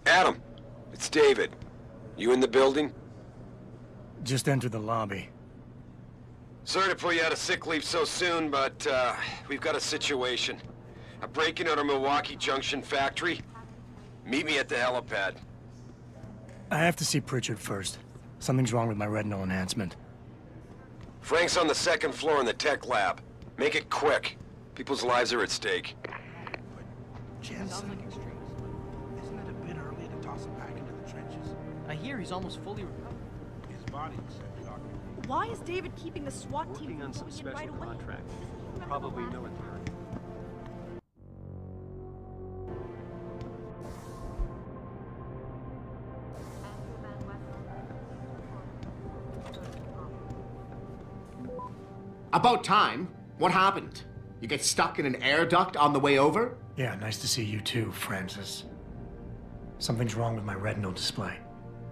Adam, it's David. You in the building? Just entered the lobby. Sorry to pull you out of sick leave so soon, but we've got a situation. A break-in at our Milwaukee Junction factory. Meet me at the helipad. I have to see Pritchard first. Something's wrong with my retinal enhancement. Frank's on the second floor in the tech lab. Make it quick. People's lives are at stake. Jensen, isn't it a bit early to toss him back into the trenches? I hear he's almost fully recovered. His body accepted occupancy. Why is David keeping the SWAT team Working on some moving special right away? contract. Remember Probably the last- military. About time. What happened? You get stuck in an air duct on the way over? Yeah, nice to see you too, Francis. Something's wrong with my retinal display.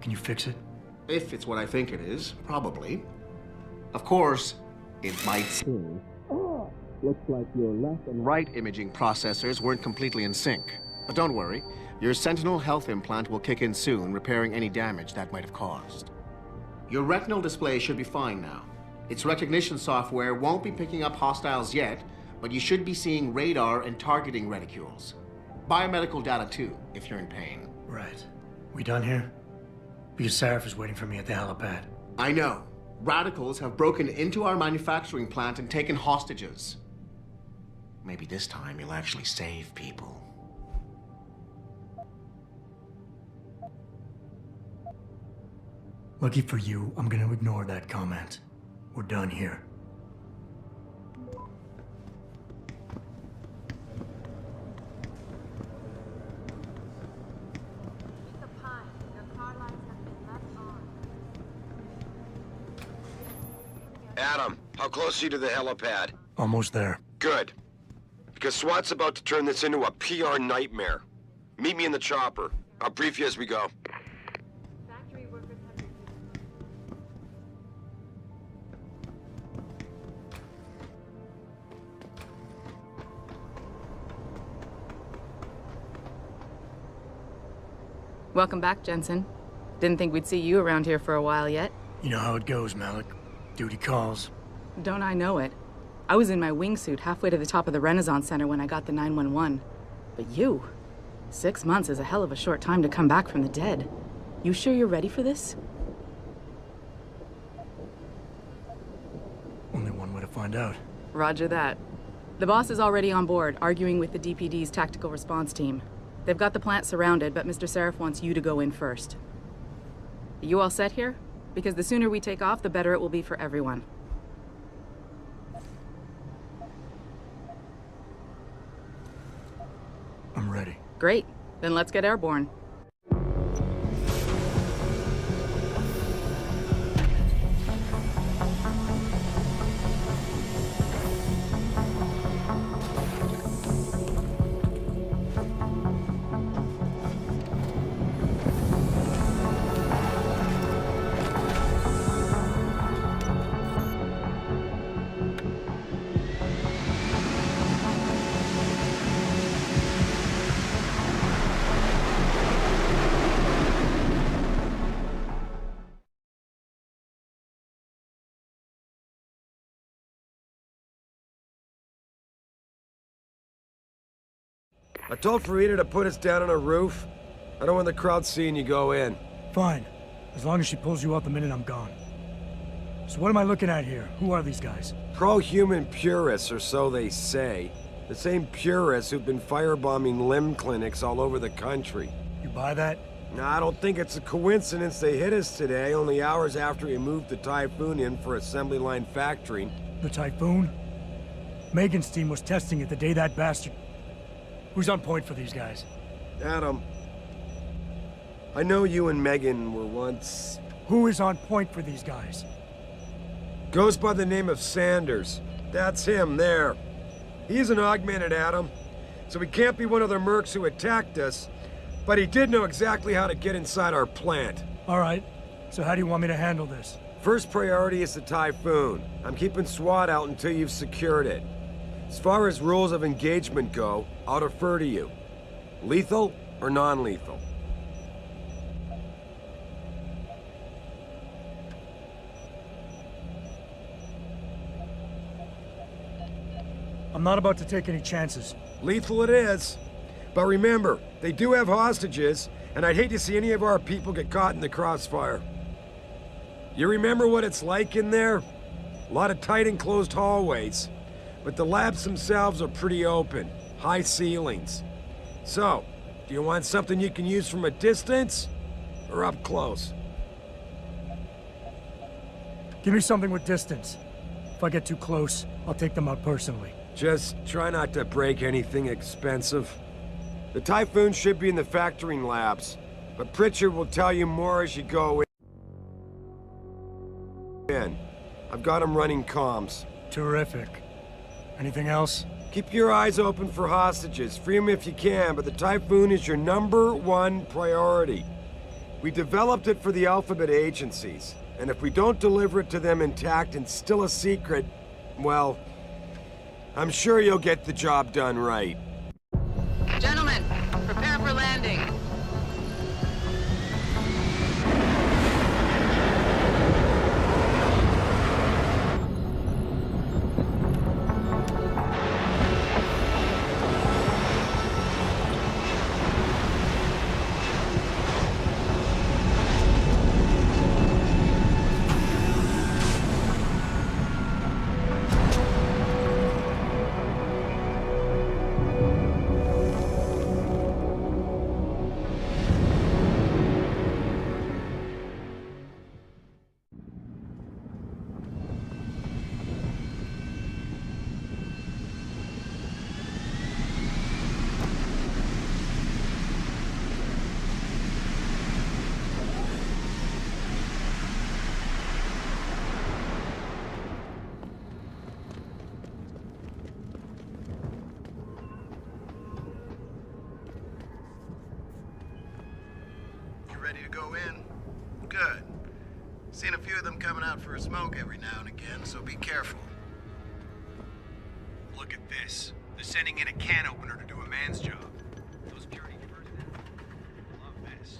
Can you fix it? If it's what I think it is, probably. Of course, it might still. Looks like your left and right imaging processors weren't completely in sync. But don't worry, your Sentinel health implant will kick in soon, repairing any damage that might have caused. Your retinal display should be fine now. Its recognition software won't be picking up hostiles yet, but you should be seeing radar and targeting reticules. Biomedical data too, if you're in pain. Right. We done here? Because Sarif is waiting for me at the helipad. I know. Radicals have broken into our manufacturing plant and taken hostages. Maybe this time you'll actually save people. Lucky for you, I'm gonna ignore that comment. We're done here. Adam, how close are you to the helipad? Almost there. Good. Because SWAT's about to turn this into a PR nightmare. Meet me in the chopper. I'll brief you as we go. Welcome back, Jensen. Didn't think we'd see you around here for a while yet. You know how it goes, Malik. Duty calls. Don't I know it? I was in my wingsuit halfway to the top of the Renaissance Center when I got the 911. But you? 6 months is a hell of a short time to come back from the dead. You sure you're ready for this? Only one way to find out. Roger that. The boss is already on board, arguing with the DPD's tactical response team. They've got the plant surrounded, but Mr. Sarif wants you to go in first. You all set here? Because the sooner we take off, the better it will be for everyone. I'm ready. Great. Then let's get airborne. I told Farida to put us down on a roof. I don't want the crowd seeing you go in. Fine. As long as she pulls you out the minute I'm gone. So what am I looking at here? Who are these guys? Pro-human purists, or so they say. The same purists who've been firebombing limb clinics all over the country. You buy that? Nah, I don't think it's a coincidence they hit us today, only hours after we moved the Typhoon in for assembly line factory. The Typhoon? Megan's team was testing it the day that bastard... Who's on point for these guys? Adam, I know you and Megan were once... Who is on point for these guys? Goes by the name of Sanders. That's him, there. He's an augmented Adam, so he can't be one of the mercs who attacked us, but he did know exactly how to get inside our plant. All right, so how do you want me to handle this? First priority is the Typhoon. I'm keeping SWAT out until you've secured it. As far as rules of engagement go, I'll defer to you. Lethal or non-lethal? I'm not about to take any chances. Lethal it is. But remember, they do have hostages, and I'd hate to see any of our people get caught in the crossfire. You remember what it's like in there? A lot of tight enclosed hallways. But the labs themselves are pretty open. High ceilings. So, do you want something you can use from a distance? Or up close? Give me something with distance. If I get too close, I'll take them out personally. Just try not to break anything expensive. The Typhoon should be in the factoring labs, but Pritchard will tell you more as you go in. I've got him running comms. Terrific. Anything else? Keep your eyes open for hostages. Free them if you can, but the Typhoon is your #1 priority. We developed it for the Alphabet agencies, and if we don't deliver it to them intact and still a secret, well, I'm sure you'll get the job done right. Gentlemen, prepare for landing. Ready to go in? Good. Seen a few of them coming out for a smoke every now and again, so be careful. Look at this. They're sending in a can opener to do a man's job. Those purity converted love this.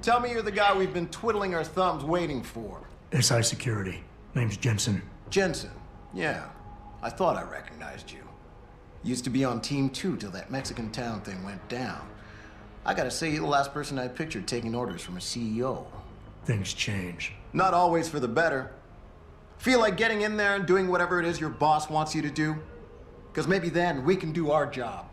Tell me you're the guy we've been twiddling our thumbs waiting for. SI Security. Name's Jensen. Jensen. Yeah. I thought I recognized you. Used to be on Team 2 till that Mexican town thing went down. I gotta say, you're the last person I pictured taking orders from a CEO. Things change. Not always for the better. Feel like getting in there and doing whatever it is your boss wants you to do? Because maybe then we can do our job.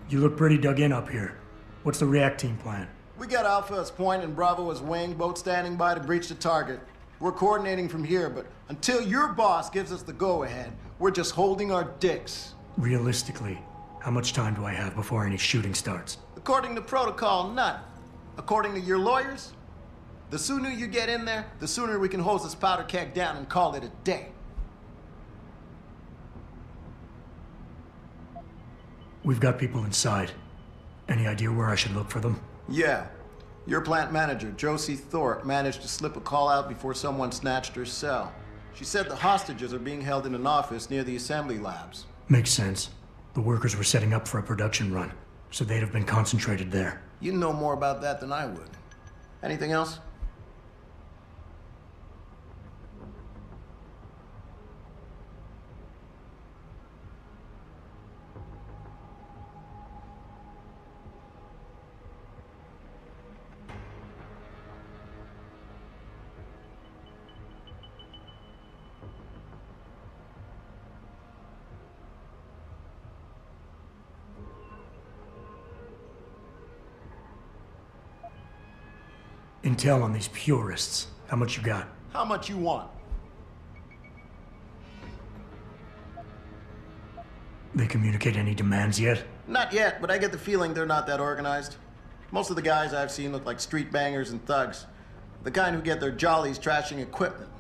You look pretty dug in up here. What's the react team plan? We got Alpha as point and Bravo as wing, both standing by to breach the target. We're coordinating from here, but until your boss gives us the go-ahead, we're just holding our dicks. Realistically, how much time do I have before any shooting starts? According to protocol, none. According to your lawyers, the sooner you get in there, the sooner we can hose this powder keg down and call it a day. We've got people inside. Any idea where I should look for them? Yeah. Your plant manager, Josie Thorpe, managed to slip a call out before someone snatched her cell. She said the hostages are being held in an office near the assembly labs. Makes sense. The workers were setting up for a production run, so they'd have been concentrated there. You know more about that than I would. Anything else? Intel on these purists. How much you got? How much you want? They communicate any demands yet? Not yet, but I get the feeling they're not that organized. Most of the guys I've seen look like street bangers and thugs. The kind who get their jollies trashing equipment.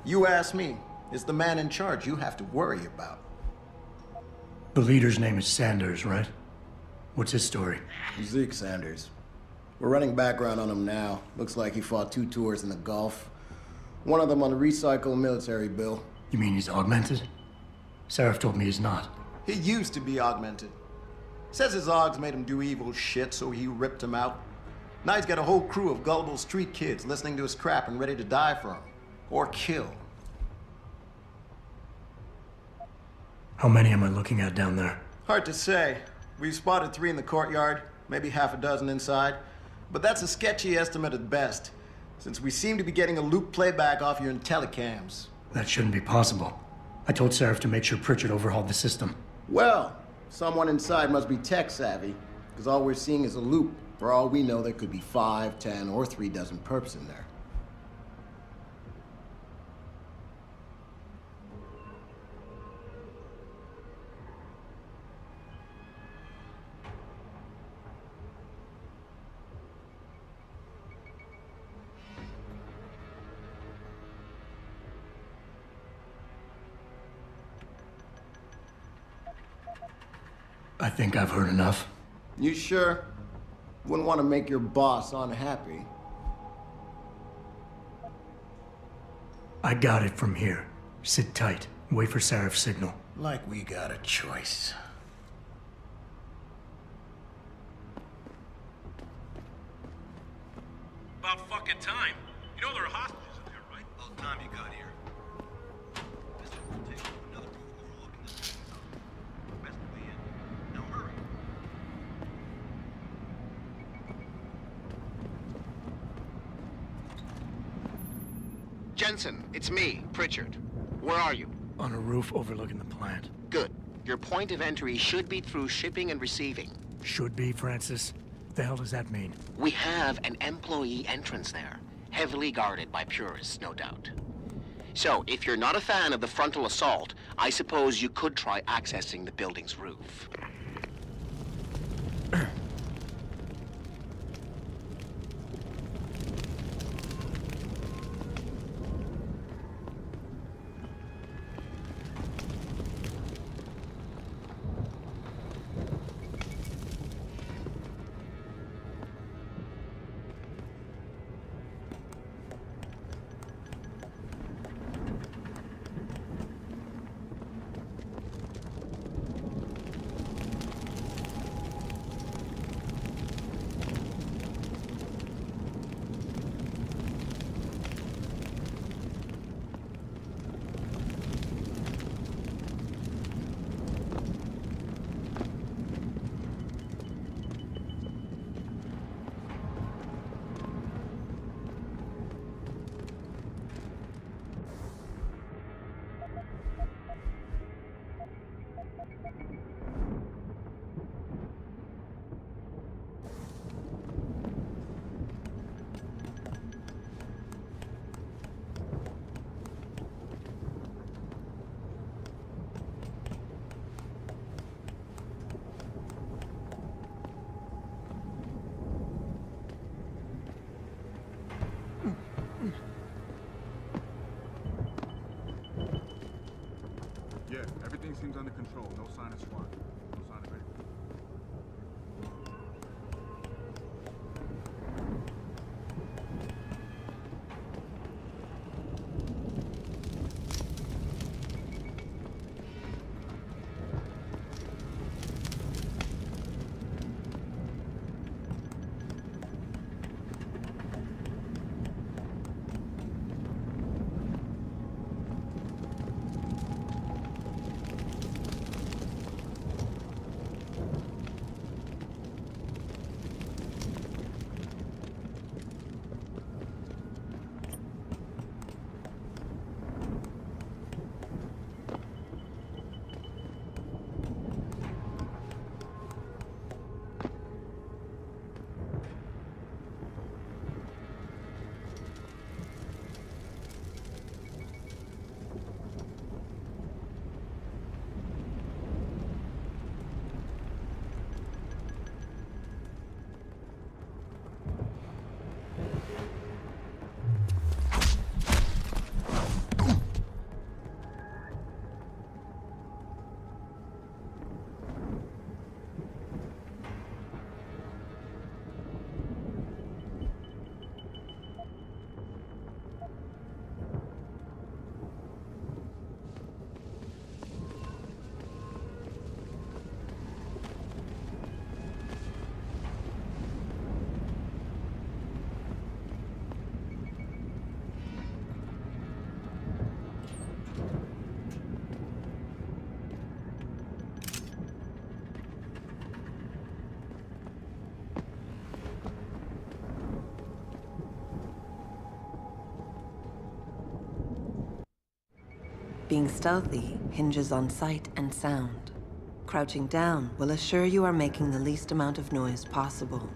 You ask me, it's the man in charge you have to worry about. The leader's name is Sanders, right? What's his story? Zeke Sanders. We're running background on him now. Looks like he fought 2 tours in the Gulf. One of them on a recycled military bill. You mean he's augmented? Sarif told me he's not. He used to be augmented. Says his augs made him do evil shit, so he ripped him out. Now he's got a whole crew of gullible street kids listening to his crap and ready to die for him. Or kill. How many am I looking at down there? Hard to say. We've spotted 3 in the courtyard, maybe half a dozen inside. But that's a sketchy estimate at best, since we seem to be getting a loop playback off your telecams. That shouldn't be possible. I told Sarif to make sure Pritchard overhauled the system. Well, someone inside must be tech savvy, because all we're seeing is a loop. For all we know, there could be 5, 10, or 3 dozen perps in there. I think I've heard enough. You sure? Wouldn't want to make your boss unhappy. I got it from here. Sit tight. Wait for Sarif's signal. Like we got a choice. About fucking time. You know there are hostages in there, right? About time you got here. This will take another roof overlooking this place. Best way in. Now hurry. Jensen, it's me, Pritchard. Where are you? On a roof overlooking the plant. Good. Your point of entry should be through shipping and receiving. Should be, Francis. The hell does that mean? We have an employee entrance there, heavily guarded by purists, no doubt. So, if you're not a fan of the frontal assault, I suppose you could try accessing the building's roof. Yeah, everything seems under control. No sign of SWAT. No sign of anything. Being stealthy hinges on sight and sound. Crouching down will assure you are making the least amount of noise possible.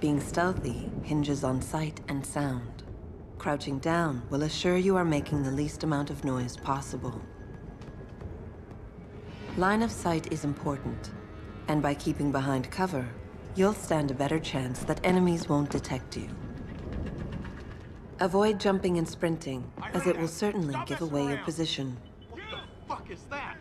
Being stealthy hinges on sight and sound. Crouching down will assure you are making the least amount of noise possible. Line of sight is important, and by keeping behind cover, you'll stand a better chance that enemies won't detect you. Avoid jumping and sprinting, as it will certainly give away your position. What the fuck is that?